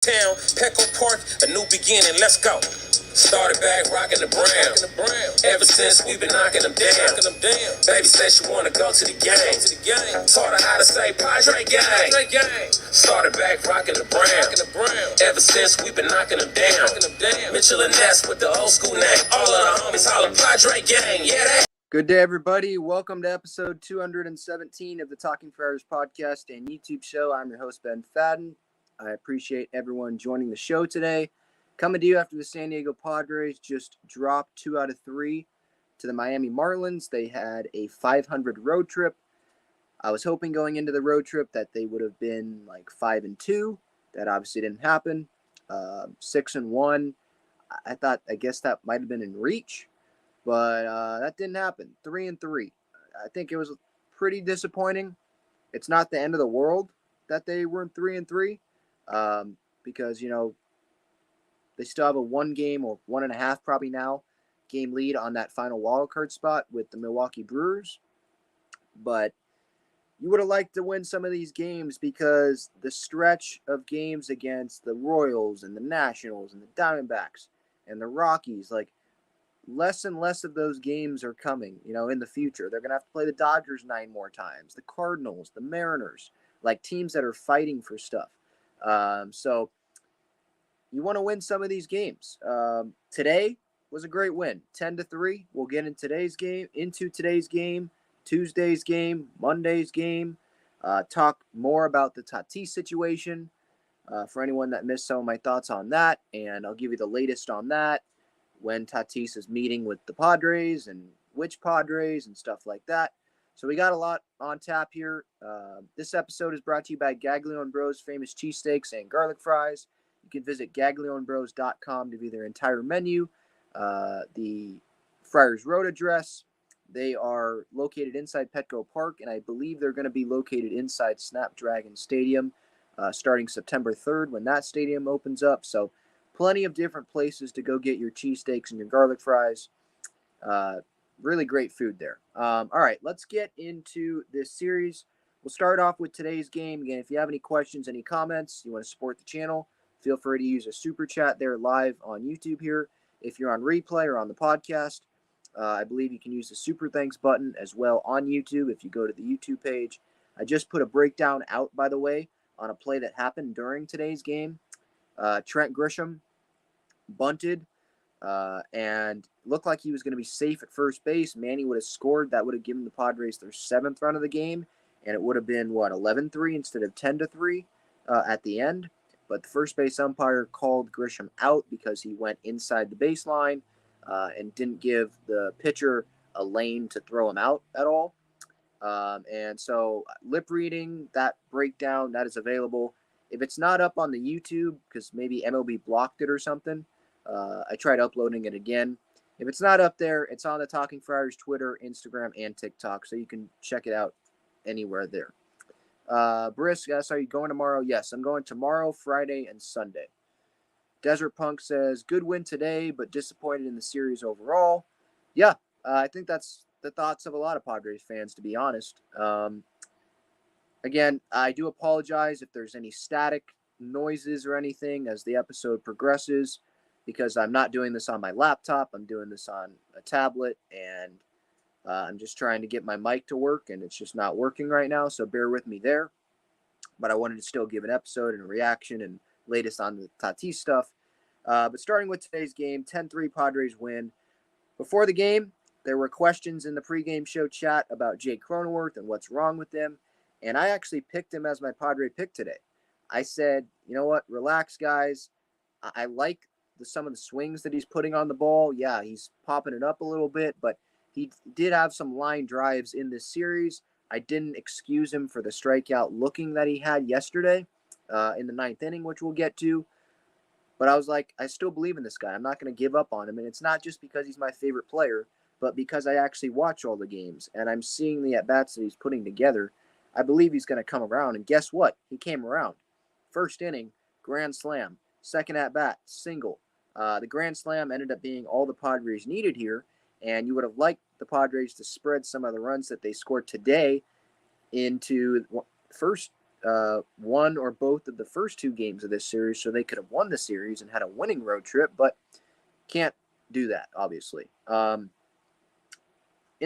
Town, Petco Park, a new beginning, let's go. Started back rocking the brown. Ever since we've been knocking them down. Baby said she wanna go to the game. Taught her how to say Padres gang. Started back rocking the brown. Ever since we've been knocking them down. Mitchell and Ness with the old school name. All of the homies holler Padres gang. Yeah, that. Good day, everybody. Welcome to episode 217 of the Talking Friars podcast and YouTube show. I'm your host, Ben Fadden. I appreciate everyone joining the show today. Coming to you after the San Diego Padres just dropped 2 out of 3 to the Miami Marlins. They had a 500 road trip. I was hoping going into the road trip that they would have been like 5-2. That obviously didn't happen. 6-1. I guess that might have been in reach. But that didn't happen. 3-3. I think it was pretty disappointing. It's not the end of the world that they weren't 3-3, because they still have a 1 game or 1.5 probably now game lead on that final wild card spot with the Milwaukee Brewers. But you would have liked to win some of these games because the stretch of games against the Royals and the Nationals and the Diamondbacks and the Rockies, like, less and less of those games are coming, in the future. They're going to have to play the Dodgers 9 more times, the Cardinals, the Mariners, like teams that are fighting for stuff. So you want to win some of these games. Today was a great win, 10-3. We'll get into today's game, Tuesday's game, Monday's game, talk more about the Tatis situation for anyone that missed some of my thoughts on that, and I'll give you the latest on that, when Tatis is meeting with the Padres and which Padres and stuff like that. So we got a lot on tap here. This episode is brought to you by GAGLIONE Bros famous cheesesteaks and garlic fries. You can visit GAGLIONEBros.com to view their entire menu. The Friars Road address. They are located inside Petco Park, and I believe they're going to be located inside Snapdragon Stadium starting September 3rd when that stadium opens up. So plenty of different places to go get your cheesesteaks and your garlic fries. Really great food there. All right, let's get into this series. We'll start off with today's game. Again, if you have any questions, any comments, you want to support the channel, feel free to use a super chat there live on YouTube here. If you're on replay or on the podcast, I believe you can use the super thanks button as well on YouTube if you go to the YouTube page. I just put a breakdown out, by the way, on a play that happened during today's game. Trent Grisham bunted and looked like he was going to be safe at first base. Manny would have scored. That would have given the Padres their 7th run of the game, and it would have been, 11-3 instead of 10-3 at the end. But the first base umpire called Grisham out because he went inside the baseline and didn't give the pitcher a lane to throw him out at all. And so lip reading, that breakdown, that is available. If it's not up on the YouTube, because maybe MLB blocked it or something, I tried uploading it again. If it's not up there, it's on the Talking Friars Twitter, Instagram, and TikTok, so you can check it out anywhere there. Brisk, yes, are you going tomorrow? Yes, I'm going tomorrow, Friday, and Sunday. Desert Punk says, good win today, but disappointed in the series overall. Yeah, I think that's the thoughts of a lot of Padres fans, to be honest. Again, I do apologize if there's any static noises or anything as the episode progresses, because I'm not doing this on my laptop. I'm doing this on a tablet, and I'm just trying to get my mic to work, and it's just not working right now, so bear with me there. But I wanted to still give an episode and a reaction and latest on the Tatis stuff. But starting with today's game, 10-3 Padres win. Before the game, there were questions in the pregame show chat about Jake Cronenworth and what's wrong with him. And I actually picked him as my Padre pick today. I said, you know what, relax, guys. I like some of the swings that he's putting on the ball. Yeah, he's popping it up a little bit, but he did have some line drives in this series. I didn't excuse him for the strikeout looking that he had yesterday in the 9th inning, which we'll get to. But I was like, I still believe in this guy. I'm not going to give up on him. And it's not just because he's my favorite player, but because I actually watch all the games and I'm seeing the at-bats that he's putting together. I believe he's going to come around. And guess what? He came around. First inning, grand slam. Second at-bat, single. The grand slam ended up being all the Padres needed here, and you would have liked the Padres to spread some of the runs that they scored today into first one or both of the first two games of this series, so they could have won the series and had a winning road trip, but can't do that, obviously. In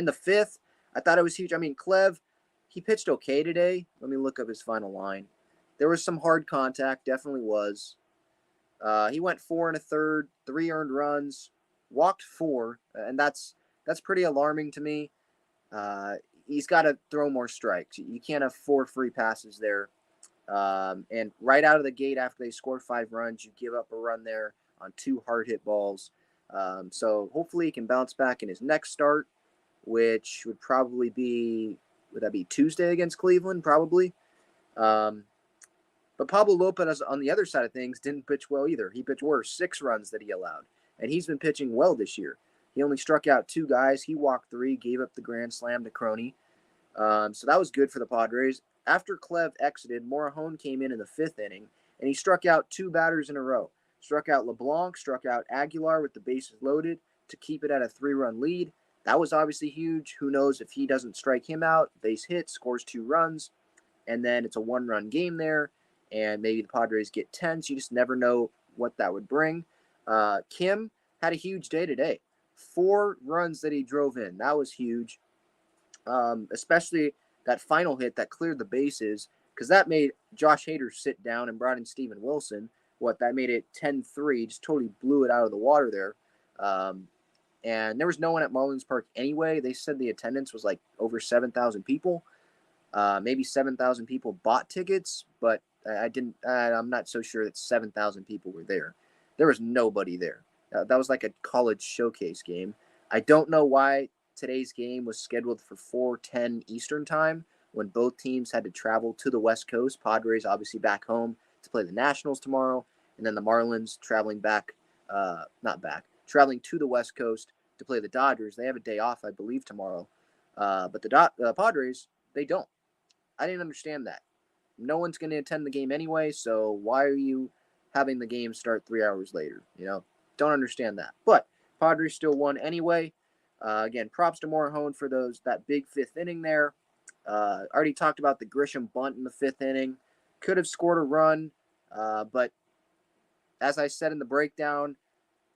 the fifth, I thought it was huge. I mean, Clev, he pitched okay today. Let me look up his final line. There was some hard contact, definitely was. He went 4 1/3, 3 earned runs, walked 4, and that's pretty alarming to me. He's got to throw more strikes. You can't have 4 free passes there. And right out of the gate, after they score 5 runs, you give up a run there on 2 hard hit balls. So hopefully he can bounce back in his next start, which would probably be, would that be Tuesday against Cleveland? Probably. But Pablo Lopez, on the other side of things, didn't pitch well either. He pitched worse, 6 runs that he allowed. And he's been pitching well this year. He only struck out 2 guys. He walked 3, gave up the grand slam to Crony. So that was good for the Padres. After Clev exited, Morejon came in the 5th inning, and he struck out 2 batters in a row. Struck out LeBlanc, struck out Aguilar with the bases loaded to keep it at a 3-run lead. That was obviously huge. Who knows if he doesn't strike him out, base hit, scores 2 runs, and then it's a 1-run game there, and maybe the Padres get 10, so you just never know what that would bring. Kim had a huge day today. 4 runs that he drove in. That was huge, especially that final hit that cleared the bases, because that made Josh Hader sit down and brought in Steven Wilson. That made it 10-3, just totally blew it out of the water there. And there was no one at Marlins Park anyway. They said the attendance was like over 7,000 people. Maybe 7,000 people bought tickets, but I'm not so sure that 7,000 people were there. There was nobody there. That was like a college showcase game. I don't know why today's game was scheduled for 4:10 Eastern time when both teams had to travel to the West Coast. Padres obviously back home to play the Nationals tomorrow, and then the Marlins traveling traveling to the West Coast to play the Dodgers. They have a day off, I believe, tomorrow. But the Padres, they don't. I didn't understand that. No one's going to attend the game anyway, so why are you having the game start 3 hours later? Don't understand that. But Padres still won anyway. Again, props to Morejon for that big 5th inning there. Already talked about the Grisham bunt in the 5th inning. Could have scored a run, but as I said in the breakdown,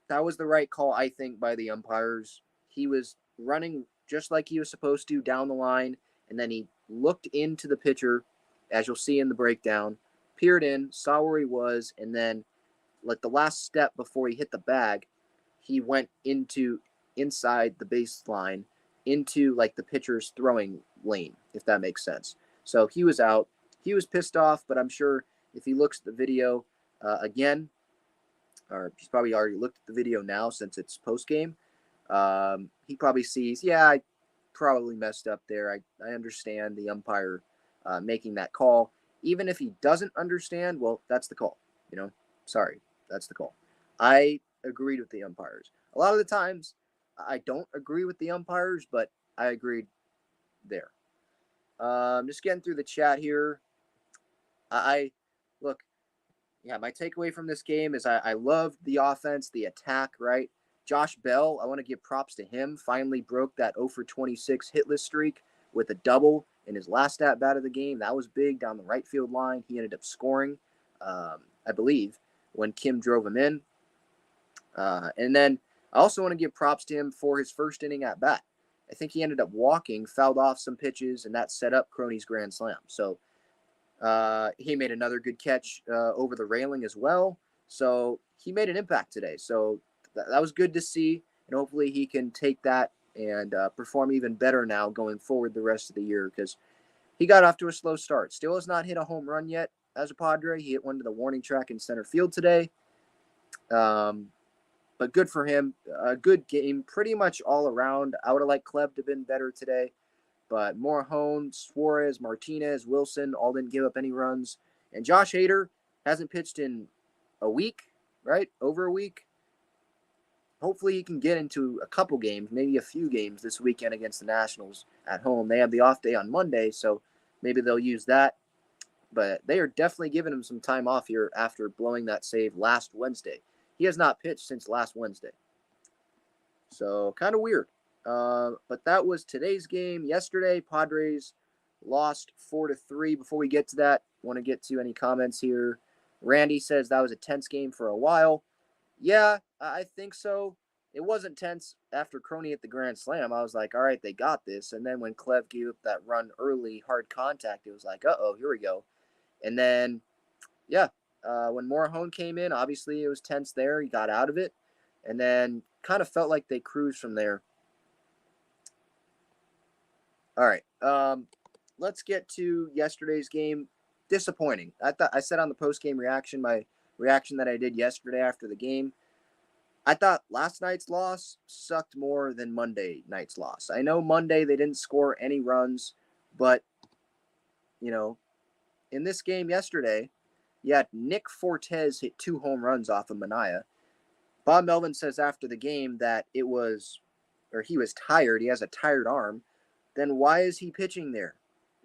that was the right call, I think, by the umpires. He was running just like he was supposed to down the line, and then he looked into the pitcher, as you'll see in the breakdown, peered in, saw where he was, and then, like the last step before he hit the bag, he went inside the baseline into like the pitcher's throwing lane, if that makes sense. So he was out. He was pissed off, but I'm sure if he looks at the video again, or he's probably already looked at the video now since it's post game, he probably sees, I probably messed up there. I understand the umpire making that call. Even if he doesn't understand, well, that's the call. Sorry, that's the call. I agreed with the umpires. A lot of the times, I don't agree with the umpires, but I agreed there. Just getting through the chat here. Look, my takeaway from this game is I love the offense, the attack, right? Josh Bell, I want to give props to him. Finally broke that 0 for 26 hitless streak with a double in his last at-bat of the game. That was big down the right field line. He ended up scoring, I believe, when Kim drove him in. And then I also want to give props to him for his first inning at-bat. I think he ended up walking, fouled off some pitches, and that set up Crony's grand slam. So he made another good catch over the railing as well. So he made an impact today. So that was good to see, and hopefully he can take that and perform even better now going forward the rest of the year, because he got off to a slow start. Still has not hit a home run yet as a Padre. He hit one to the warning track in center field today. But good for him. A good game pretty much all around. I would have liked Clev to have been better today. But Morejon, Suarez, Martinez, Wilson all didn't give up any runs. And Josh Hader hasn't pitched in a week, right? Over a week. Hopefully he can get into a couple games, maybe a few games this weekend against the Nationals at home. They have the off day on Monday, so maybe they'll use that. But they are definitely giving him some time off here after blowing that save last Wednesday. He has not pitched since last Wednesday. So kind of weird. But that was today's game. Yesterday, Padres lost 4-3. Before we get to that, want to get to any comments here. Randy says that was a tense game for a while. Yeah, I think so. It wasn't tense after Crony hit the grand slam. I was like, all right, they got this. And then when Clev gave up that run early, hard contact, it was like, uh-oh, here we go. And then, yeah, when Morahone came in, obviously it was tense there. He got out of it. And then kind of felt like they cruised from there. All right, let's get to yesterday's game. Disappointing. I said on the post-game reaction, my reaction that I did yesterday after the game, I thought last night's loss sucked more than Monday night's loss. I know Monday they didn't score any runs, but, you know, in this game yesterday, you had Nick Fortes hit 2 home runs off of Manaea. Bob Melvin says after the game that he was tired. He has a tired arm. Then why is he pitching there?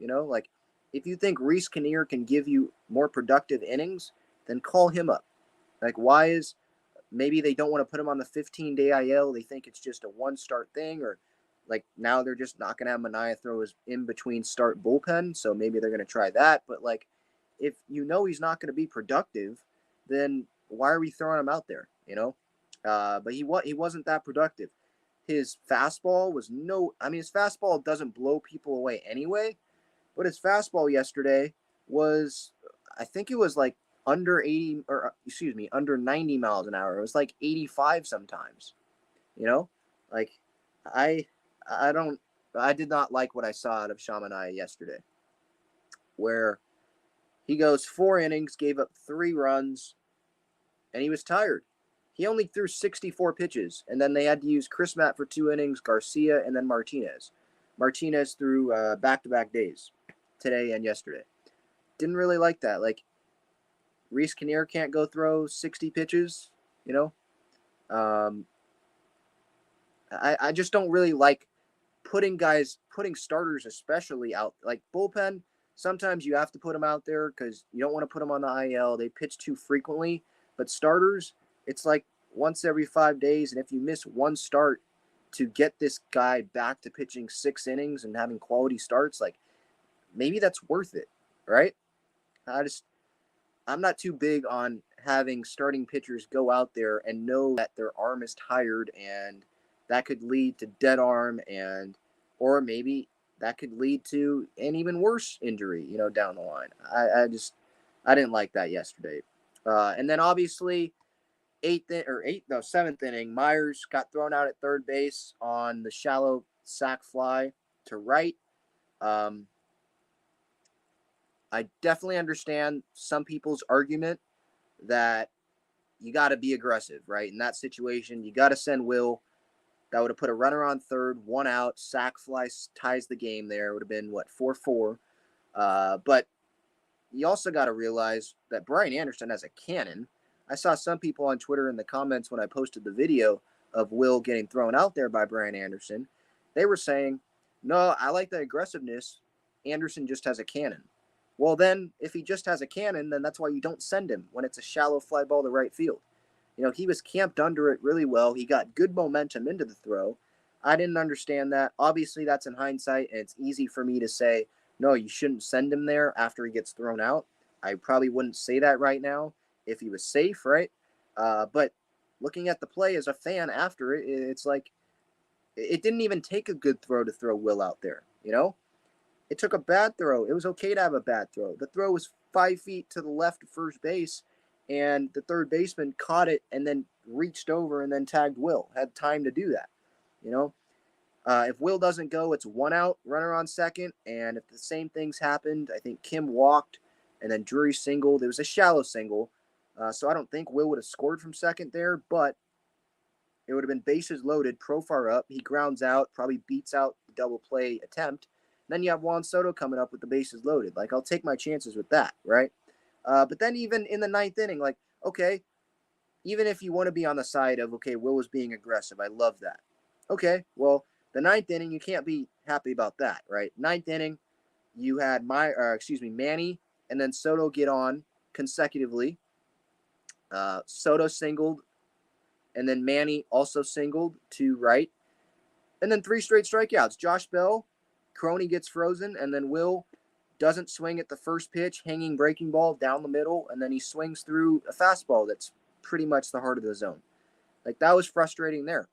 Like, if you think Reese Kinnear can give you more productive innings, then call him up. Like, why is maybe they don't want to put him on the 15-day IL. They think it's just a one-start thing, or like now they're just not going to have Manaea throw his in-between start bullpen, so maybe they're going to try that. But, like, if he's not going to be productive, then why are we throwing him out there, But he wasn't that productive. His fastball was his fastball doesn't blow people away anyway, but his fastball yesterday was, I think it was like under 90 miles an hour. It was like 85 sometimes, like I did not like what I saw out of Shamanaya yesterday, where he goes 4 innings, gave up 3 runs, and he was tired. He only threw 64 pitches, and then they had to use Chris Matt for 2 innings, Garcia, and then Martinez. Martinez threw back-to-back days, today and yesterday. Didn't really like that. Like, Reese Kinnear can't go throw 60 pitches, I just don't really like putting starters especially out. Like, bullpen, sometimes you have to put them out there because you don't want to put them on the IL. They pitch too frequently. But starters, it's like once every 5 days, and if you miss one start to get this guy back to pitching 6 innings and having quality starts, like, maybe that's worth it, right? I'm not too big on having starting pitchers go out there and know that their arm is tired, and that could lead to dead arm, or maybe that could lead to an even worse injury, down the line. I didn't like that yesterday. And then obviously 7th inning, Myers got thrown out at third base on the shallow sac fly to right. I definitely understand some people's argument that you got to be aggressive, right? In that situation, you got to send Will. That would have put a runner on third, 1 out, sac fly ties the game there. It would have been, 4-4. But you also got to realize that Brian Anderson has a cannon. I saw some people on Twitter in the comments when I posted the video of Will getting thrown out there by Brian Anderson. They were saying, no, I like the aggressiveness. Anderson just has a cannon. Well, then, if he just has a cannon, then that's why you don't send him when it's a shallow fly ball to right field. He was camped under it really well. He got good momentum into the throw. I didn't understand that. Obviously, that's in hindsight, and it's easy for me to say, no, you shouldn't send him there after he gets thrown out. I probably wouldn't say that right now if he was safe, right? But looking at the play as a fan after it, it's like it didn't even take a good throw to throw Will out there, It took a bad throw. It was okay to have a bad throw. The throw was 5 feet to the left of first base, and the third baseman caught it and then reached over and then tagged Will. Had time to do that, If Will doesn't go, it's 1 out, runner on second. And if the same things happened, I think Kim walked and then Drury singled. It was a shallow single. So I don't think Will would have scored from second there, but it would have been bases loaded, Profar up. He grounds out, probably beats out the double play attempt. Then you have Juan Soto coming up with the bases loaded. Like, I'll take my chances with that, right? But then even in the 9th inning, like, okay, even if you want to be on the side of, okay, Will was being aggressive, I love that. Okay, well, the 9th inning, you can't be happy about that, right? 9th inning, you had Manny and then Soto get on consecutively. Soto singled, and then Manny also singled to right. And then 3 straight strikeouts. Josh Bell Crony gets frozen, and then Will doesn't swing at the first pitch, hanging breaking ball down the middle, and then he swings through a fastball that's pretty much the heart of the zone. Like, that was frustrating there.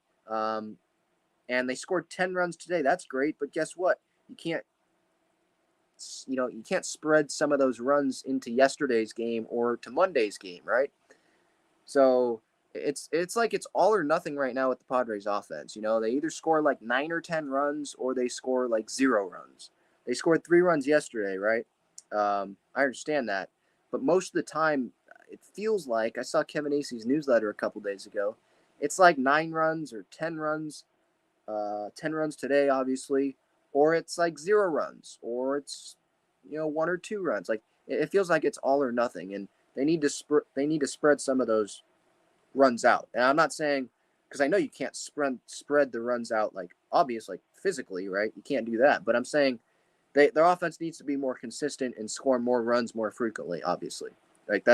And they scored 10 runs today. That's great, but guess what? You can't spread some of those runs into yesterday's game or to Monday's game, right? So it's like it's all or nothing right now with the Padres offense. They either score like 9 or 10 runs or they score like 0 runs. They scored 3 runs yesterday, right? I understand that. But most of the time, it feels like, I saw Kevin Acey's newsletter a couple days ago, it's like 9 runs or 10 runs. 10 runs today, obviously, or it's like 0 runs, or it's 1 or 2 runs. Like, it feels like it's all or nothing, and they need to spread some of those runs out. And I'm not saying, because I know you can't spread the runs out, like, obvious, like physically, right? You can't do that. But I'm saying their offense needs to be more consistent and score more runs more frequently. Obviously, like,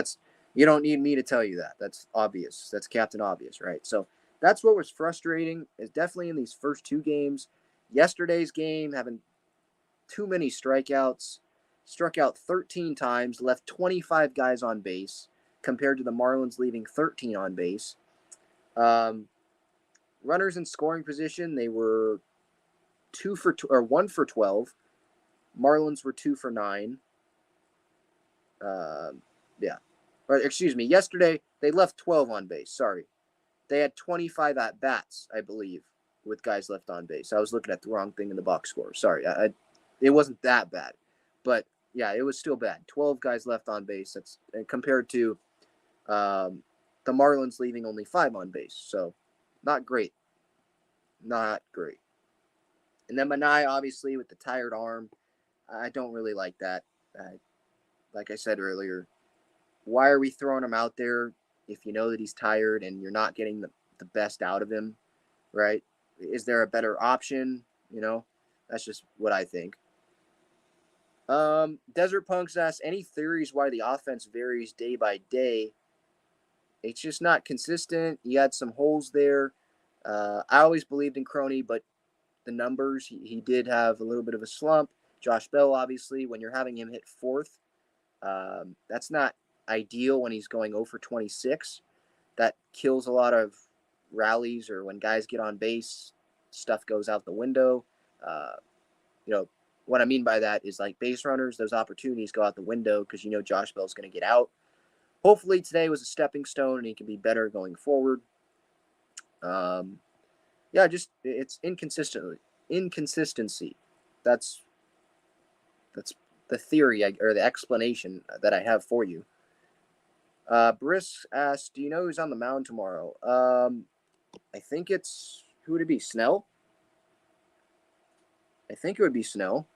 you don't need me to tell you that. That's obvious. That's Captain Obvious, right? So that's what was frustrating, is definitely in these first 2 games. Yesterday's game, having too many strikeouts, struck out 13 times, left 25 guys on base, compared to the Marlins leaving 13 on base. Runners in scoring position, they were 1 for 12. Marlins were 2 for 9. Yeah. Or, excuse me, yesterday they left 12 on base. Sorry. They had 25 at-bats, I believe, with guys left on base. I was looking at the wrong thing in the box score. Sorry. It wasn't that bad. But, yeah, it was still bad. 12 guys left on base. That's compared to the Marlins leaving only 5 on base. So, not great. Not great. And then Manai, obviously, with the tired arm. I don't really like that. Like I said earlier, why are we throwing him out there if you know that he's tired and you're not getting the best out of him, right? Is there a better option? That's just what I think. Desert Punks asks, any theories why the offense varies day by day? It's just not consistent. You had some holes there. I always believed in Crony, but the numbers, he did have a little bit of a slump. Josh Bell, obviously, when you're having him hit 4th, that's not ideal when he's going 0 for 26. That kills a lot of rallies, or when guys get on base, stuff goes out the window. What I mean by that is, like, base runners, those opportunities go out the window because Josh Bell's going to get out. Hopefully today was a stepping stone and he can be better going forward. Just it's inconsistency. That's the theory or the explanation that I have for you. Brisk asked, do you know who's on the mound tomorrow? I think who would it be? Snell? I think it would be Snell.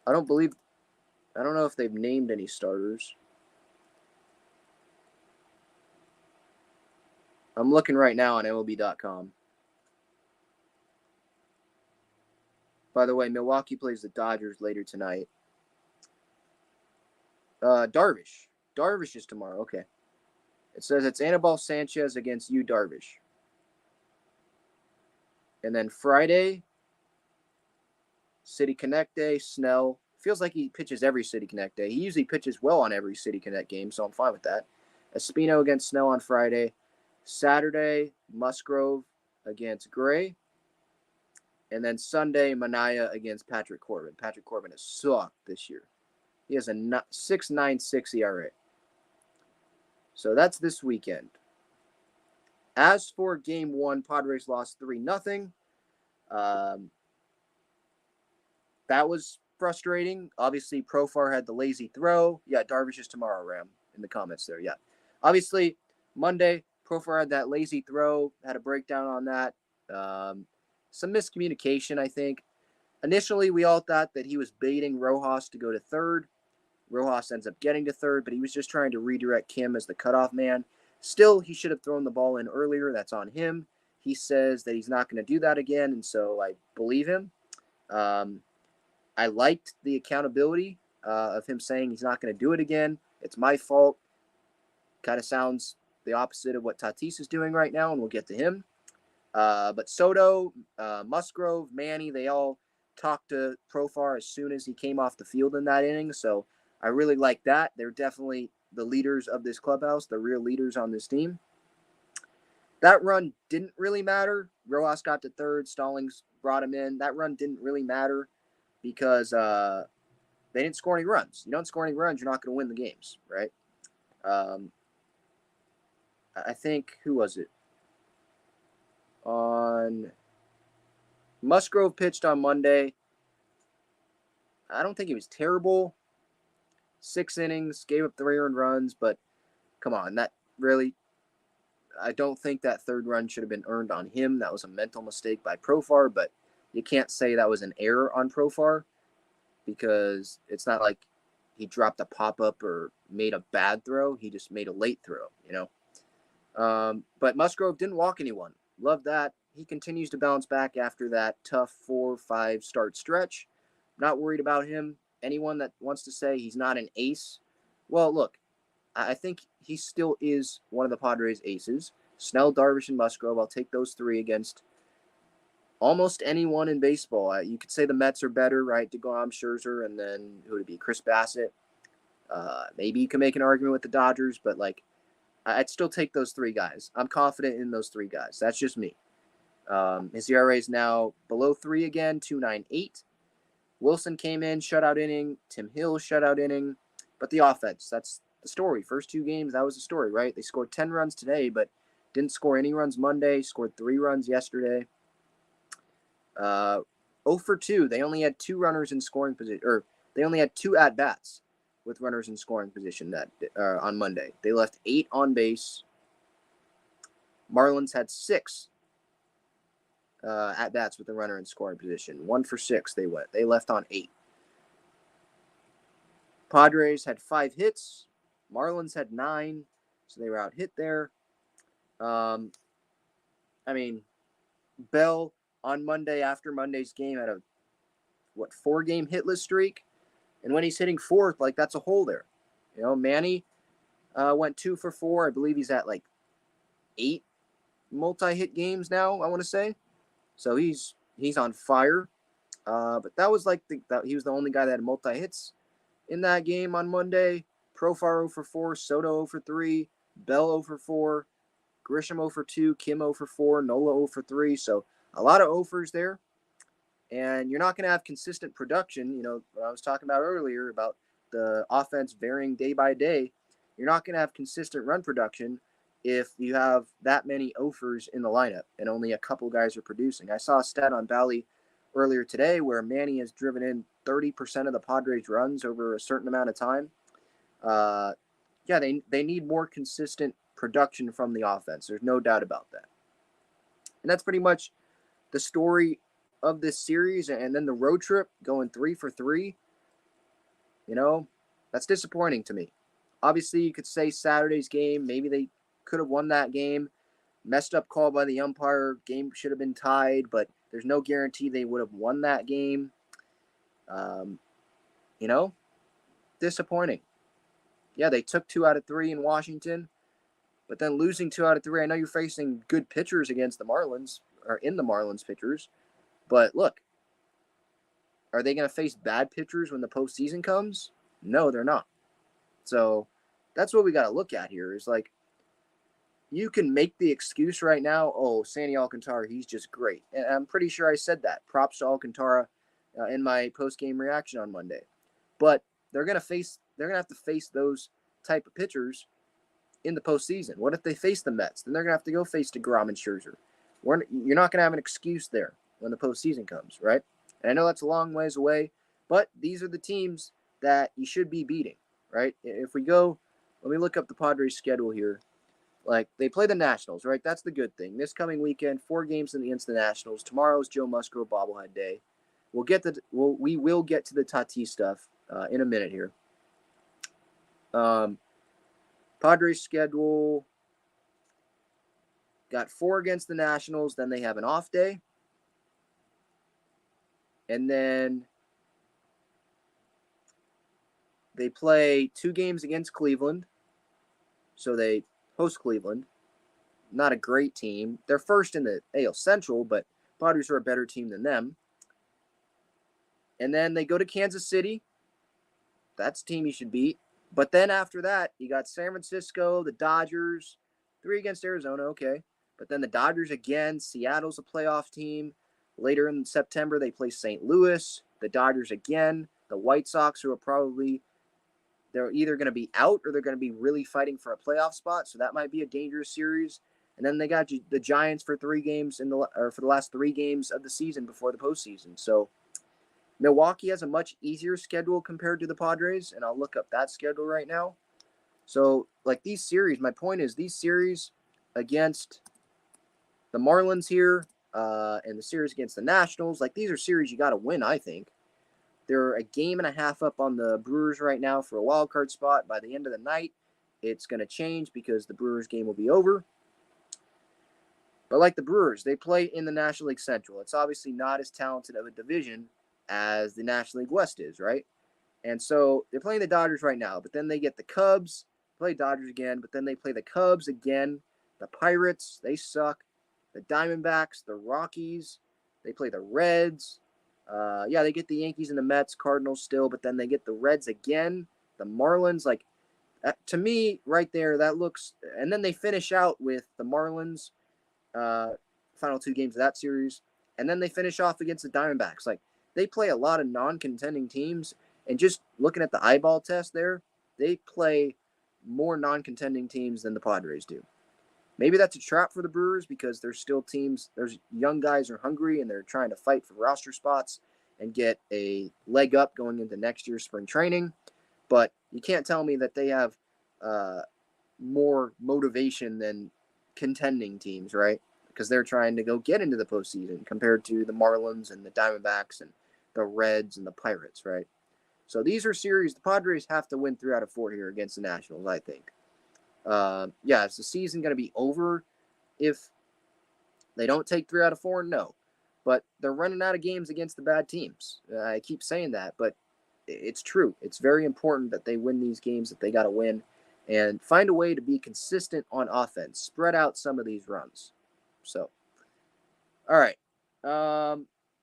I don't know if they've named any starters. I'm looking right now on MLB.com. By the way, Milwaukee plays the Dodgers later tonight. Darvish. Darvish is tomorrow. Okay. It says it's Anibal Sanchez against Yu Darvish. And then Friday, City Connect Day, Snell. Feels like he pitches every City Connect Day. He usually pitches well on every City Connect game, so I'm fine with that. Espino against Snell on Friday. Saturday, Musgrove against Gray. And then Sunday, Manaya against Patrick Corbin. Patrick Corbin has sucked this year. He has a 6.96 ERA. So that's this weekend. As for game 1, Padres lost 3-0. That was frustrating. Obviously, Profar had the lazy throw. Yeah, Darvish is tomorrow, Ram, in the comments there. Yeah. Obviously, Monday, Profar had that lazy throw, had a breakdown on that. Some miscommunication, I think. Initially, we all thought that he was baiting Rojas to go to third. Rojas ends up getting to third, but he was just trying to redirect Kim as the cutoff man. Still, he should have thrown the ball in earlier. That's on him. He says that he's not going to do that again, and so I believe him. I liked the accountability of him saying he's not going to do it again. It's my fault. Kind of sounds the opposite of what Tatis is doing right now, and we'll get to him. But Soto, Musgrove, Manny, they all talked to Profar as soon as he came off the field in that inning. So I really like that. They're definitely the leaders of this clubhouse, the real leaders on this team. That run didn't really matter. Rojas got to third. Stallings brought him in. That run didn't really matter because they didn't score any runs. You don't score any runs, you're not going to win the games, right? I think, who was it? Musgrove pitched on Monday. I don't think he was terrible. 6 innings, gave up 3 earned runs, but come on, that really, I don't think that third run should have been earned on him. That was a mental mistake by Profar, but you can't say that was an error on Profar because it's not like he dropped a pop-up or made a bad throw. He just made a late throw, you know. But Musgrove didn't walk anyone. Love that. He continues to bounce back after that tough 4-5 start stretch. Not worried about him. Anyone that wants to say he's not an ace, well, look, I think he still is one of the Padres' aces. Snell, Darvish, and Musgrove. I'll take those 3 against almost anyone in baseball. You could say the Mets are better, right? DeGrom, Scherzer, and then who would it be? Chris Bassett. Maybe you can make an argument with the Dodgers, but like, I'd still take those 3 guys. I'm confident in those 3 guys. That's just me. His ERA is now below 3 again, 2.98. Wilson came in, shutout inning. Tim Hill, shutout inning. But the offense, that's the story. First 2 games, that was the story, right? They scored 10 runs today, but didn't score any runs Monday. Scored 3 runs yesterday. 0 for 2. They only had 2 runners in scoring position, or they only had 2 at-bats with runners in scoring position that on Monday. They left 8 on base. Marlins had 6 at-bats with the runner in scoring position. 1 for 6 they went. They left on 8. Padres had 5 hits. Marlins had 9, so they were out hit there. I mean, Bell on Monday after Monday's game had a 4-game hitless streak, and when he's hitting 4th, like that's a hole there. You know, Manny went 2 for 4. I believe he's at like 8 multi-hit games now, I want to say. So he's on fire. But that was like he was the only guy that had multi-hits in that game on Monday. Profar 0 for 4, Soto 0 for 3, Bell 0 for 4, Grisham 0 for 2, Kim 0 for 4, Nola 0 for 3. So a lot of 0-fers there. And you're not going to have consistent production. You know, what I was talking about earlier about the offense varying day by day. You're not going to have consistent run production if you have that many 0-fers in the lineup and only a couple guys are producing. I saw a stat on Bally earlier today where Manny has driven in 30% of the Padres' runs over a certain amount of time. Yeah, they need more consistent production from the offense. There's no doubt about that. And that's pretty much the story of this series. And then the road trip going 3 for 3, you know, that's disappointing to me. Obviously, you could say Saturday's game, maybe they could have won that game. Messed up call by the umpire. Game should have been tied, but there's no guarantee they would have won that game. You know, disappointing. Yeah, they took 2 out of 3 in Washington, but then losing 2 out of 3. I know you're facing good pitchers against the Marlins, or in the Marlins pitchers, but look, are they going to face bad pitchers when the postseason comes? No, they're not. So that's what we got to look at here is like, you can make the excuse right now, oh, Sandy Alcantara, he's just great. And I'm pretty sure I said that. Props to Alcantara in my post-game reaction on Monday. But they're going to have to face those type of pitchers in the postseason. What if they face the Mets? Then they're going to have to go face DeGrom and Scherzer. You're not going to have an excuse there when the postseason comes, right? And I know that's a long ways away, but these are the teams that you should be beating, right? If we go, let me look up the Padres schedule here. Like, they play the Nationals, right? That's the good thing. This coming weekend, 4 games against the Nationals. Tomorrow's Joe Musgrove bobblehead day. We will get to the Tatis stuff in a minute here. Padres schedule got 4 against the Nationals. Then they have an off day. And then they play 2 games against Cleveland. So they host Cleveland. not a great team. They're first in the AL Central, but Padres are a better team than them. And then they go to Kansas City. That's a team you should beat. But then after that, you got San Francisco, the Dodgers, 3 against Arizona, okay. But then the Dodgers again, Seattle's a playoff team. Later in September, they play St. Louis, the Dodgers again, the White Sox, who are probably, they're either going to be out or they're going to be really fighting for a playoff spot. So that might be a dangerous series. And then they got the Giants for 3 games for the last 3 games of the season before the postseason. So Milwaukee has a much easier schedule compared to the Padres, and I'll look up that schedule right now. So, like these series, my point is these series against the Marlins here and the series against the Nationals, like these are series you got to win, I think. They're a game and a half up on the Brewers right now for a wild card spot. By the end of the night, it's going to change because the Brewers game will be over. But like the Brewers, they play in the National League Central. It's obviously not as talented of a division as the National League West is, right? And so they're playing the Dodgers right now, but then they get the Cubs, play Dodgers again, but then they play the Cubs again, the Pirates, they suck, the Diamondbacks, the Rockies, they play the Reds. They get the Yankees and the Mets, Cardinals still, but then they get the Reds again, the Marlins. Like, to me, right there, that looks, and then they finish out with the Marlins, final 2 games of that series, and then they finish off against the Diamondbacks. Like, they play a lot of non-contending teams, and just looking at the eyeball test there, they play more non-contending teams than the Padres do. Maybe that's a trap for the Brewers because there's still teams, there's young guys who are hungry and they're trying to fight for roster spots and get a leg up going into next year's spring training. But you can't tell me that they have more motivation than contending teams, right? Because they're trying to go get into the postseason compared to the Marlins and the Diamondbacks and the Reds and the Pirates, right? So these are series the Padres have to win 3 out of 4 here against the Nationals, I think. Is the season going to be over if they don't take 3 out of 4? No. But they're running out of games against the bad teams. I keep saying that, but it's true. It's very important that they win these games that they got to win and find a way to be consistent on offense. Spread out some of these runs. So, all right.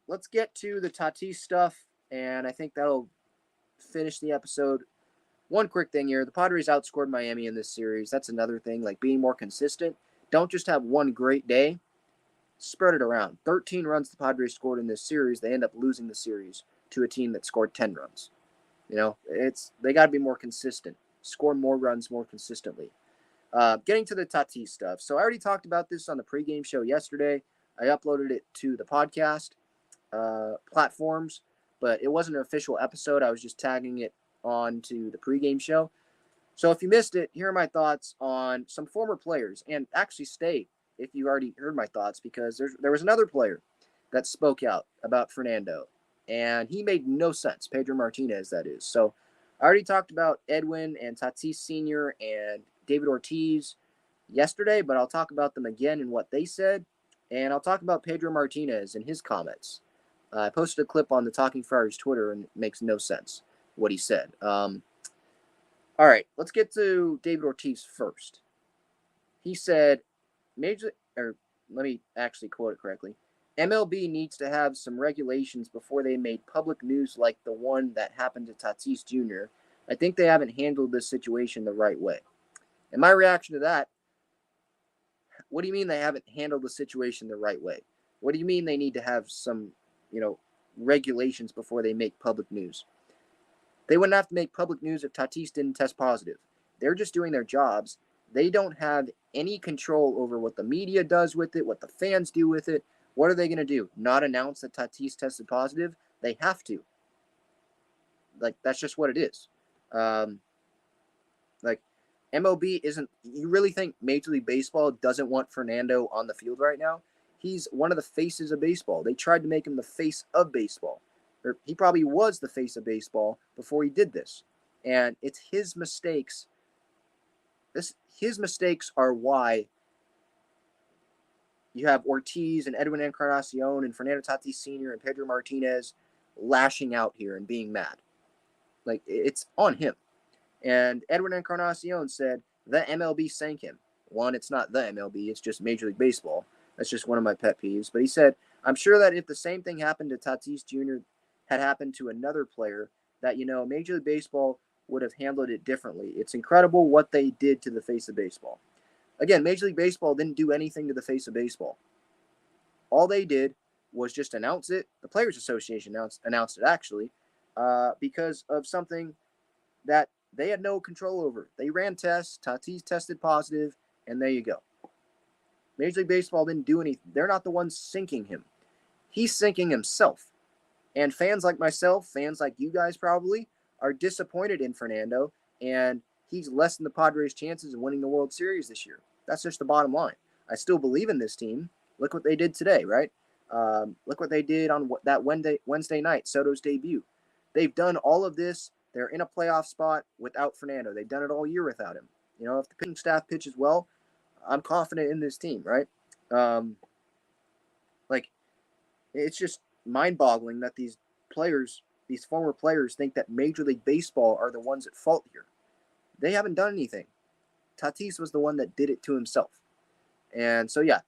Let's get to the Tatis stuff, and I think that'll finish the episode. One quick thing here. The Padres outscored Miami in this series. That's another thing, like being more consistent. Don't just have one great day. Spread it around. 13 runs the Padres scored in this series. They end up losing the series to a team that scored 10 runs. You know, they got to be more consistent. Score more runs more consistently. Getting to the Tatis stuff. So I already talked about this on the pregame show yesterday. I uploaded it to the podcast platforms, but it wasn't an official episode. I was just tagging it on to the pregame show. So if you missed it, here are my thoughts on some former players. And actually stay if you already heard my thoughts, because there was another player that spoke out about Fernando, and he made no sense. Pedro Martinez, that is. So I already talked about Edwin and Tatis Sr. and David Ortiz yesterday, but I'll talk about them again and what they said. And I'll talk about Pedro Martinez and his comments. I posted a clip on the Talking Friars Twitter, and it makes no sense what he said. All right, let's get to David Ortiz first. He said, let me actually quote it correctly. MLB needs to have some regulations before they made public news like the one that happened to Tatis Jr. I think they haven't handled this situation the right way. And my reaction to that, what do you mean they haven't handled the situation the right way? What do you mean they need to have some, regulations before they make public news? They wouldn't have to make public news if Tatis didn't test positive. They're just doing their jobs. They don't have any control over what the media does with it, what the fans do with it. What are they going to do? Not announce that Tatis tested positive? They have to. Like, that's just what it is. MLB isn't... You really think Major League Baseball doesn't want Fernando on the field right now? He's one of the faces of baseball. They tried to make him the face of baseball. Or he probably was the face of baseball before he did this. And it's his mistakes. His mistakes are why you have Ortiz and Edwin Encarnacion and Fernando Tatis Sr. and Pedro Martinez lashing out here and being mad. Like, it's on him. And Edwin Encarnacion said, the MLB sank him. One, it's not the MLB, it's just Major League Baseball. That's just one of my pet peeves. But he said, I'm sure that if the same thing happened to Tatis Jr. had happened to another player, that, Major League Baseball would have handled it differently. It's incredible what they did to the face of baseball. Again, Major League Baseball didn't do anything to the face of baseball. All they did was just announce it. The Players Association announced it, actually, because of something that they had no control over. They ran tests. Tatis tested positive, and there you go. Major League Baseball didn't do anything. They're not the ones sinking him. He's sinking himself. And fans like myself, fans like you guys probably, are disappointed in Fernando, and he's lessened the Padres' chances of winning the World Series this year. That's just the bottom line. I still believe in this team. Look what they did today, right? Look what they did on that Wednesday night, Soto's debut. They've done all of this. They're in a playoff spot without Fernando. They've done it all year without him. If the pitching staff pitches well, I'm confident in this team, right? It's just mind-boggling that these former players, think that Major League Baseball are the ones at fault here. They haven't done anything. Tatis was the one that did it to himself. And so, yeah,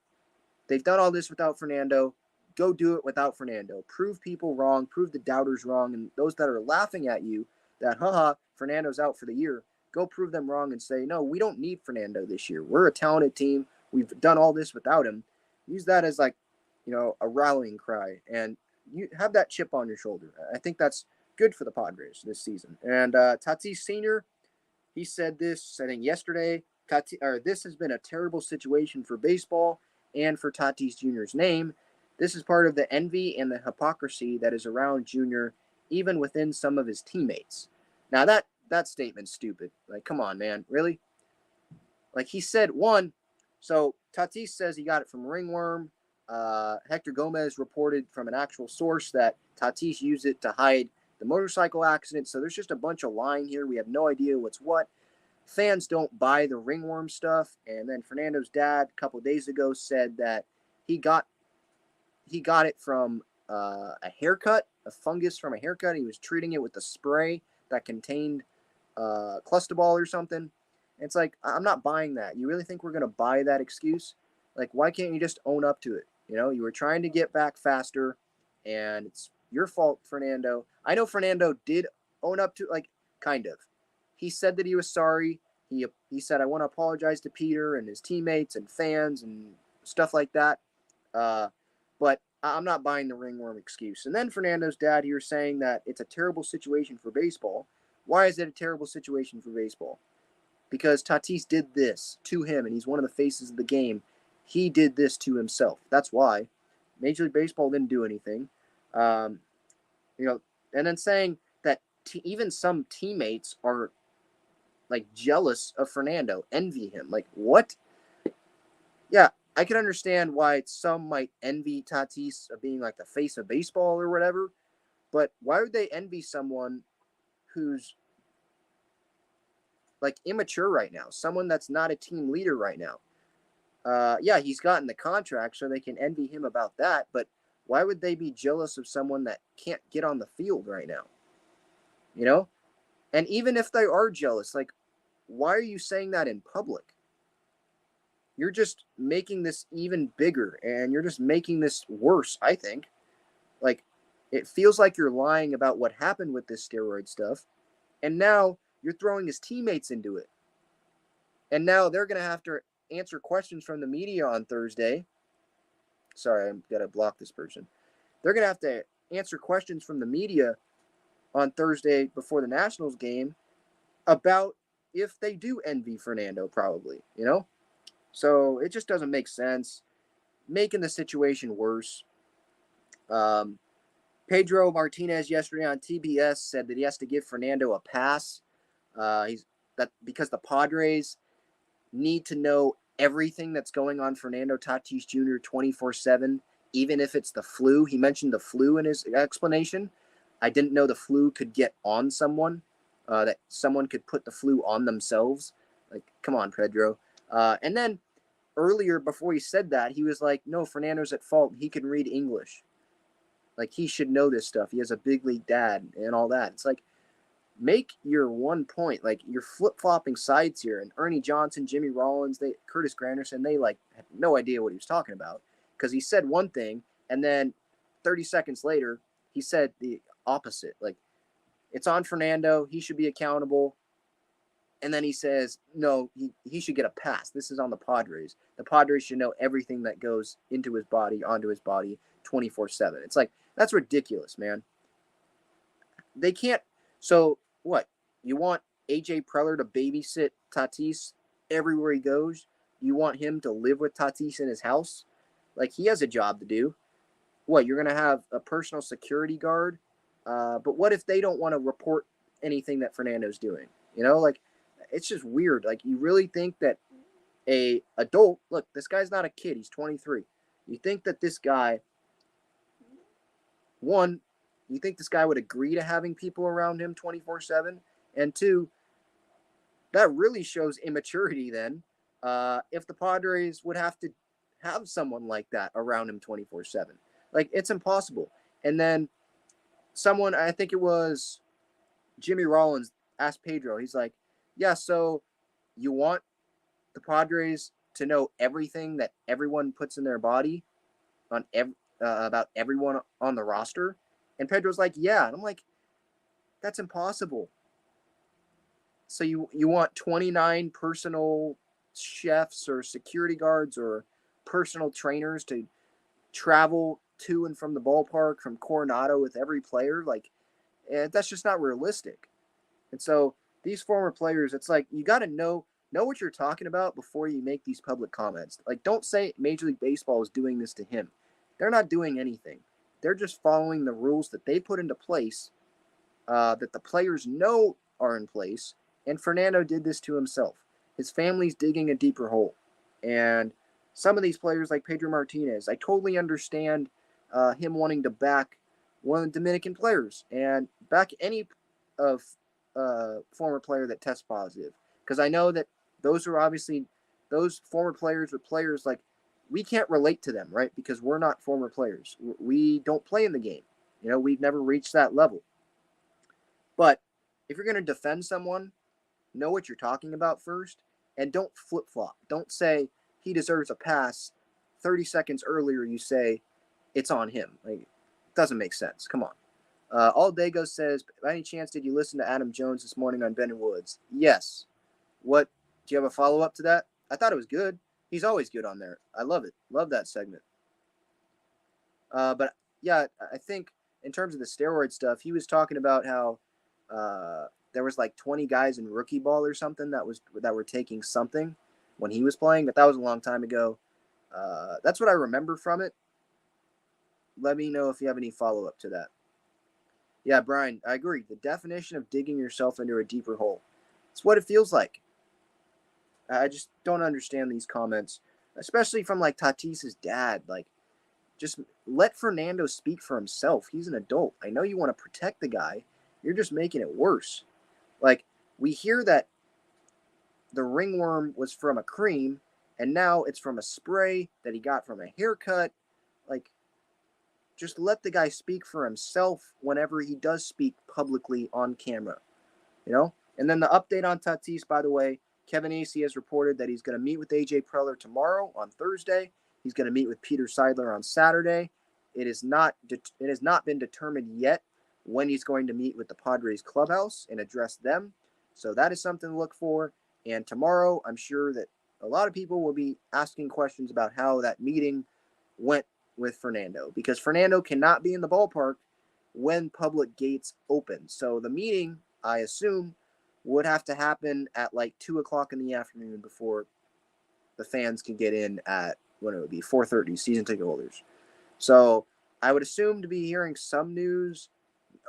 they've done all this without Fernando. Go do it without Fernando. Prove people wrong. Prove the doubters wrong. And those that are laughing at you that, Fernando's out for the year, go prove them wrong and say, no, we don't need Fernando this year. We're a talented team. We've done all this without him. Use that as a rallying cry. And you have that chip on your shoulder. I think that's good for the Padres this season. And Tatis Sr., he said this, I think, yesterday. This has been a terrible situation for baseball and for Tatis Jr.'s name. This is part of the envy and the hypocrisy that is around Jr., even within some of his teammates. Now, that statement's stupid. Come on, man. Really? He said, one, so Tatis says he got it from ringworm. Hector Gomez reported from an actual source that Tatis used it to hide the motorcycle accident. So there's just a bunch of lying here. We have no idea what's what. Fans don't buy the ringworm stuff. And then Fernando's dad a couple of days ago said that he got it from a haircut, a fungus from a haircut. He was treating it with a spray that contained clustaball or something. It's I'm not buying that. You really think we're going to buy that excuse? Why can't you just own up to it? You were trying to get back faster, and it's your fault, Fernando. I know Fernando did own up to, kind of. He said that he was sorry. He said, I want to apologize to Peter and his teammates and fans and stuff like that. But I'm not buying the ringworm excuse. And then Fernando's dad here saying that it's a terrible situation for baseball. Why is it a terrible situation for baseball? Because Tatis did this to him, and he's one of the faces of the game. He did this to himself. That's why. Major League Baseball didn't do anything. And then saying that even some teammates are jealous of Fernando, envy him. What? Yeah, I can understand why some might envy Tatis of being the face of baseball or whatever, but why would they envy someone who's immature right now, someone that's not a team leader right now? Yeah, he's gotten the contract, so they can envy him about that, but why would they be jealous of someone that can't get on the field right now? And even if they are jealous, why are you saying that in public? You're just making this even bigger, and you're just making this worse, I think. It feels like you're lying about what happened with this steroid stuff, and now you're throwing his teammates into it. And now they're going to have to answer questions from the media on Thursday. Sorry, I've got to block this person. They're going to have to answer questions from the media on Thursday before the Nationals game about if they do envy Fernando, probably, So it just doesn't make sense. Making the situation worse. Pedro Martinez yesterday on TBS said that he has to give Fernando a pass. Because the Padres need to know everything that's going on Fernando Tatis Jr. 24/7, even if it's the flu. He mentioned the flu in his explanation. I didn't know the flu could get on someone, that someone could put the flu on themselves. Come on, Pedro. And then earlier, before he said that, he was like, no, Fernando's at fault. He can read English. He should know this stuff. He has a big league dad and all that. It's make your 1 point. Like, you're flip-flopping sides here. And Ernie Johnson, Jimmy Rollins, Curtis Granderson, they like had no idea what he was talking about, because he said one thing and then 30 seconds later he said the opposite. Like, it's on Fernando, he should be accountable. And then he says, no, he should get a pass. This is on the Padres. The Padres should know everything that goes into his body, onto his body, 24/7. It's like, that's ridiculous, man. They can't. So what? You want AJ Preller to babysit Tatis everywhere he goes? You want him to live with Tatis in his house? Like, he has a job to do. What, you're going to have a personal security guard? But what if they don't want to report anything that Fernando's doing? Like, it's just weird. Like, you really think that a adult, look, this guy's not a kid. He's 23. You think that this guy, one, you think this guy would agree to having people around him 24/7? And two, that really shows immaturity then, if the Padres would have to have someone like that around him 24/7. Like, it's impossible. And then someone, I think it was Jimmy Rollins, asked Pedro, he's like, yeah, so you want the Padres to know everything that everyone puts in their body on about everyone on the roster? And Pedro's like, yeah. And I'm like, that's impossible. So you want 29 personal chefs or security guards or personal trainers to travel to and from the ballpark from Coronado with every player? Like, that's just not realistic. And so these former players, it's like, you got to know what you're talking about before you make these public comments. Like, don't say Major League Baseball is doing this to him. They're not doing anything. They're just following the rules that they put into place, that the players know are in place. And Fernando did this to himself. His family's digging a deeper hole. And some of these players, like Pedro Martinez, I totally understand him wanting to back one of the Dominican players and back any of former player that tests positive. Because I know that those are obviously, those former players are players, like, we can't relate to them, right? Because we're not former players. We don't play in the game. We've never reached that level. But if you're going to defend someone, know what you're talking about first, and don't flip-flop. Don't say he deserves a pass. 30 seconds earlier, you say it's on him. Like, it doesn't make sense. Come on. Aldego says, by any chance, did you listen to Adam Jones this morning on Ben and Woods? Yes. What? Do you have a follow-up to that? I thought it was good. He's always good on there. I love it. Love that segment. But, yeah, I think in terms of the steroid stuff, he was talking about how there was like 20 guys in rookie ball or something that were taking something when he was playing, but that was a long time ago. That's what I remember from it. Let me know if you have any follow-up to that. Yeah, Brian, I agree. The definition of digging yourself into a deeper hole. It's what it feels like. I just don't understand these comments, especially from like Tatis's dad. Like, just let Fernando speak for himself. He's an adult. I know you want to protect the guy. You're just making it worse. Like, we hear that the ringworm was from a cream, and now it's from a spray that he got from a haircut. Like, just let the guy speak for himself whenever he does speak publicly on camera. And then the update on Tatis, by the way, Kevin Acee has reported that he's going to meet with AJ Preller tomorrow on Thursday. He's going to meet with Peter Seidler on Saturday. It has not been determined yet when he's going to meet with the Padres clubhouse and address them. So that is something to look for. And tomorrow, I'm sure that a lot of people will be asking questions about how that meeting went with Fernando, because Fernando cannot be in the ballpark when public gates open. So the meeting, I assume, would have to happen at like 2 o'clock in the afternoon before the fans can get in at, when it would be 4:30, season ticket holders. So I would assume to be hearing some news,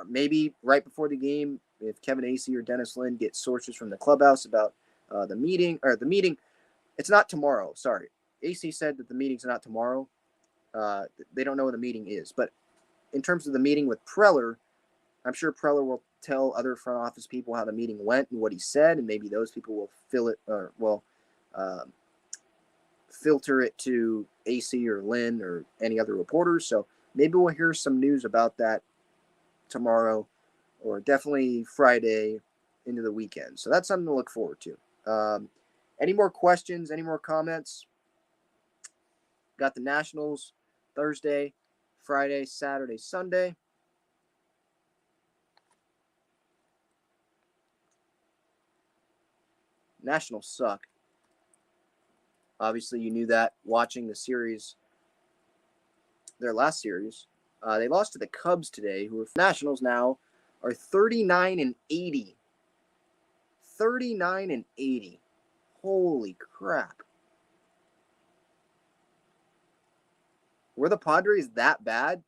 maybe right before the game, if Kevin Acee or Dennis Lin get sources from the clubhouse about the meeting. It's not tomorrow. Sorry. Acee said that the meeting's not tomorrow. They don't know when the meeting is. But in terms of the meeting with Preller, I'm sure Preller will tell other front office people how the meeting went and what he said, and maybe those people will filter it to Acee or Lynn or any other reporters. So maybe we'll hear some news about that tomorrow or definitely Friday into the weekend. So that's something to look forward to. Any more questions? Any more comments? Got the Nationals Thursday, Friday, Saturday, Sunday. Nationals suck. Obviously, you knew that watching the series, their last series. They lost to the Cubs today, who are Nationals now are 39-80. 39-80. Holy crap. Were the Padres that bad?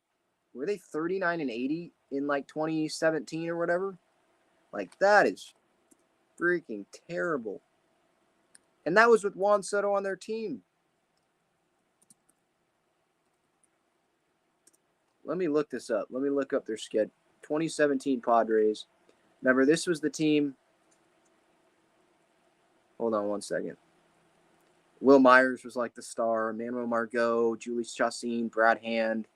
Were they 39-80 in like 2017 or whatever? Like, that is freaking terrible. And that was with Juan Soto on their team. Let me look this up. Let me look up their schedule. 2017 Padres. Remember, this was the team. Hold on one second. Will Myers was like the star. Manuel Margot, Julius Chassin, Brad Hand,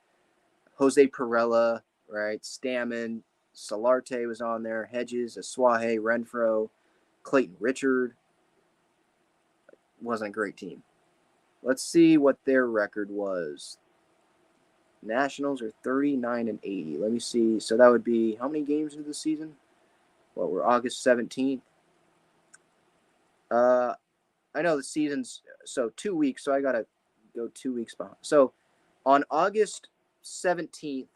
Jose Perella, right? Stammen, Solarte was on there. Hedges, Asuaje, Renfroe, Clayton Richard. Wasn't a great team. Let's see what their record was. Nationals are 39-80. Let me see. So that would be how many games into the season? Well, we're August 17th. I know the season's 2 weeks, so I gotta go 2 weeks behind. So on August 17th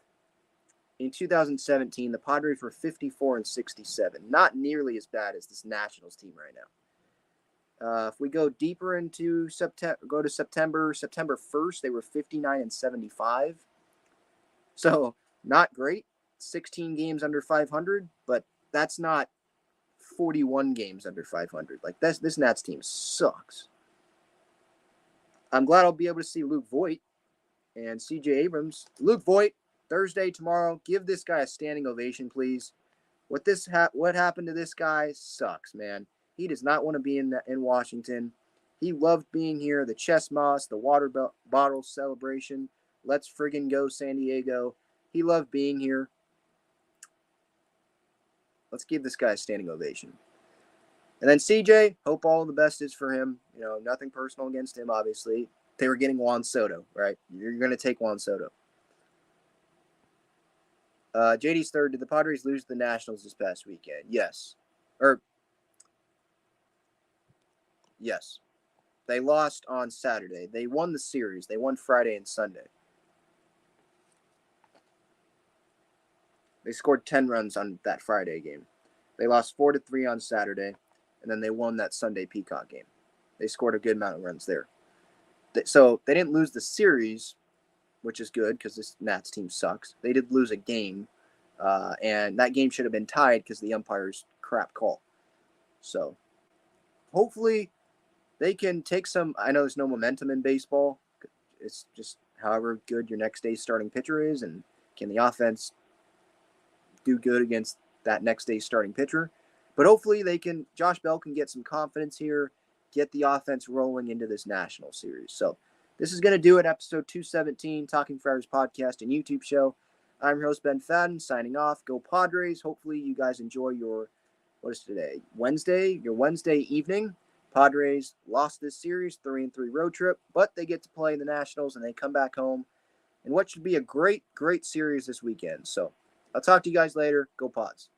in 2017, the Padres were 54-67. Not nearly as bad as this Nationals team right now. If we go deeper into September, go to September 1st, they were 59-75. So not great. 16 games under 500, but that's not 41 games under 500. Like this Nats team sucks. I'm glad I'll be able to see Luke Voit and CJ Abrams. Luke Voit, Thursday, tomorrow. Give this guy a standing ovation, please. What happened to this guy sucks, man. He does not want to be in Washington. He loved being here. The chess moss, the water bottle celebration. Let's friggin' go San Diego. He loved being here. Let's give this guy a standing ovation. And then CJ, hope all the best is for him. You know, nothing personal against him, obviously. They were getting Juan Soto, right? You're going to take Juan Soto. JD's third. Did the Padres lose the Nationals this past weekend? Yes. Yes. They lost on Saturday. They won the series. They won Friday and Sunday. They scored 10 runs on that Friday game. They lost 4-3 on Saturday, and then they won that Sunday Peacock game. They scored a good amount of runs there. So they didn't lose the series, which is good because this Nats team sucks. They did lose a game, and that game should have been tied because the umpire's crap call. So hopefully they can take some. I know there's no momentum in baseball. It's just however good your next day's starting pitcher is, and can the offense do good against that next day's starting pitcher. But hopefully Josh Bell can get some confidence here, get the offense rolling into this national series. So this is going to do it, episode 217, Talking Friars podcast and YouTube show. I'm your host, Ben Fadden, signing off. Go Padres. Hopefully you guys enjoy your Wednesday evening. Padres lost this series, 3-3 road trip, but they get to play the Nationals and they come back home in what should be a great, great series this weekend. So I'll talk to you guys later. Go Pods.